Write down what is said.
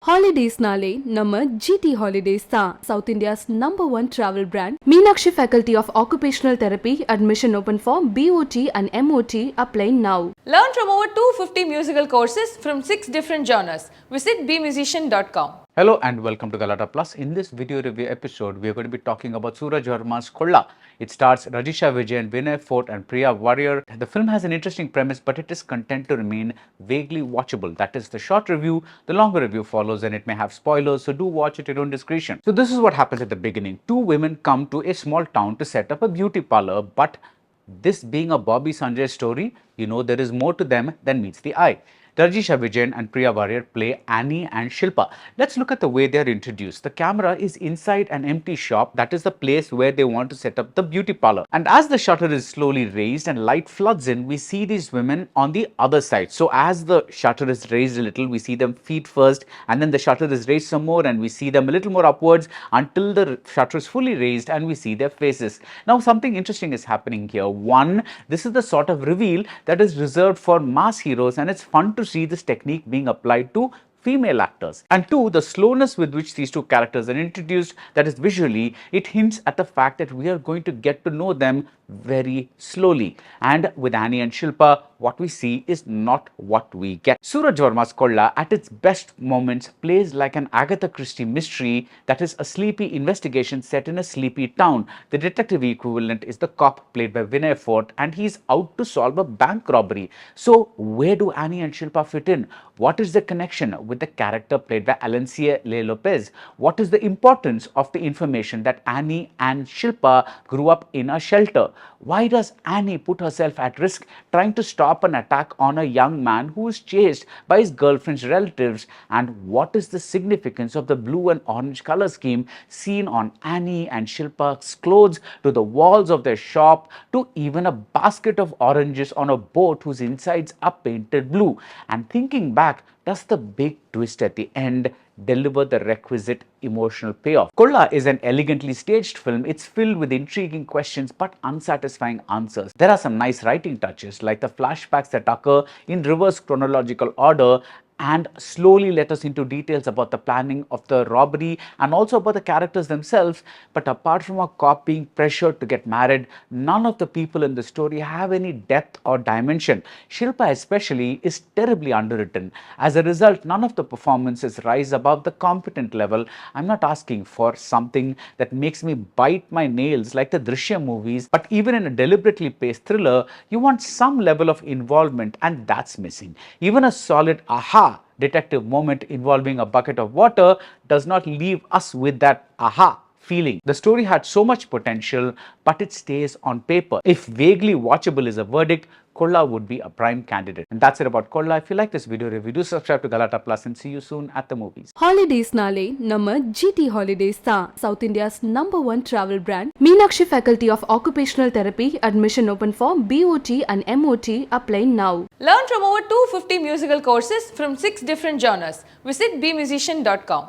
Holidays nale நம்ம GT Holidays தான் South India's #1 travel brand. Meenakshi Faculty of Occupational Therapy admission open for BOT and MOT. Apply now. Learn from over 250 musical courses from 6 different genres. Visit bmusician.com. Hello and welcome to Galatta Plus. In this video review episode, we are going to be talking about Suraj Varma's Kolla. It stars Rajisha Vijayan, Vinay Forrt and Priya Varrier. The film has an interesting premise, but it is content to remain vaguely watchable. That is the short review. The longer review follows and it may have spoilers, so do watch at your own discretion. So this is what happens at the beginning. Two women come to a small town to set up a beauty parlor, but this being a Bobby Sanjay story, you know there is more to them than meets the eye. Rajisha Vijayan and Priya Varrier play Annie and Shilpa. Let's look at the way they are introduced. The camera is inside an empty shop, that is the place where they want to set up the beauty parlor. And as the shutter is slowly raised and light floods in, we see these women on the other side. So as the shutter is raised a little, we see them feet first, and then the shutter is raised some more and we see them a little more upwards until the shutter is fully raised and we see their faces. Now something interesting is happening here. One, this is the sort of reveal that is reserved for mass heroes, and it's fun to see this technique being applied to female actors. And two, the slowness with which these two characters are introduced, that is visually, it hints at the fact that we are going to get to know them very slowly. And with Annie and Shilpa, what we see is not what we get. Suraj Varma's Kolla, at its best moments, plays like an Agatha Christie mystery, that is a sleepy investigation set in a sleepy town. The detective equivalent is the cop played by Vinay Fortt, and he's out to solve a bank robbery. So where do Annie and Shilpa fit in? What is the connection with the character played by Alencia Le Lopez? What is the importance of the information that Annie and Shilpa grew up in a shelter? Why does Annie put herself at risk trying to stop an attack on a young man who is chased by his girlfriend's relatives? And what is the significance of the blue and orange color scheme seen on Annie and Shilpa's clothes, to the walls of their shop, to even a basket of oranges on a boat whose insides are painted blue? And thinking back, does the big twist at the end deliver the requisite emotional payoff? Kolla is an elegantly staged film. It's filled with intriguing questions but unsatisfying answers. There are some nice writing touches, like the flashbacks that occur in reverse chronological order and slowly let us into details about the planning of the robbery and also about the characters themselves. But apart from a cop being pressured to get married, none of the people in the story have any depth or dimension. Shilpa especially is terribly underwritten. As a result, none of the performances rise above the competent level. I'm not asking for something that makes me bite my nails like the Drishyam movies, but even in a deliberately paced thriller, you want some level of involvement, and that's missing. Even a solid aha detective moment involving a bucket of water does not leave us with that aha feeling. The story had so much potential, but it stays on paper. If vaguely watchable is a verdict, Kolla would be a prime candidate. And that's it about Kolla. If you like this video review, do subscribe to Galatta Plus and see you soon at the movies. Holidays nale நம்ம GT Holidays தான் South India's #1 travel brand. Meenakshi Faculty of Occupational Therapy admission open for BOT and MOT. Apply now. Learn from over 250 musical courses from 6 different genres. Visit bmusician.com.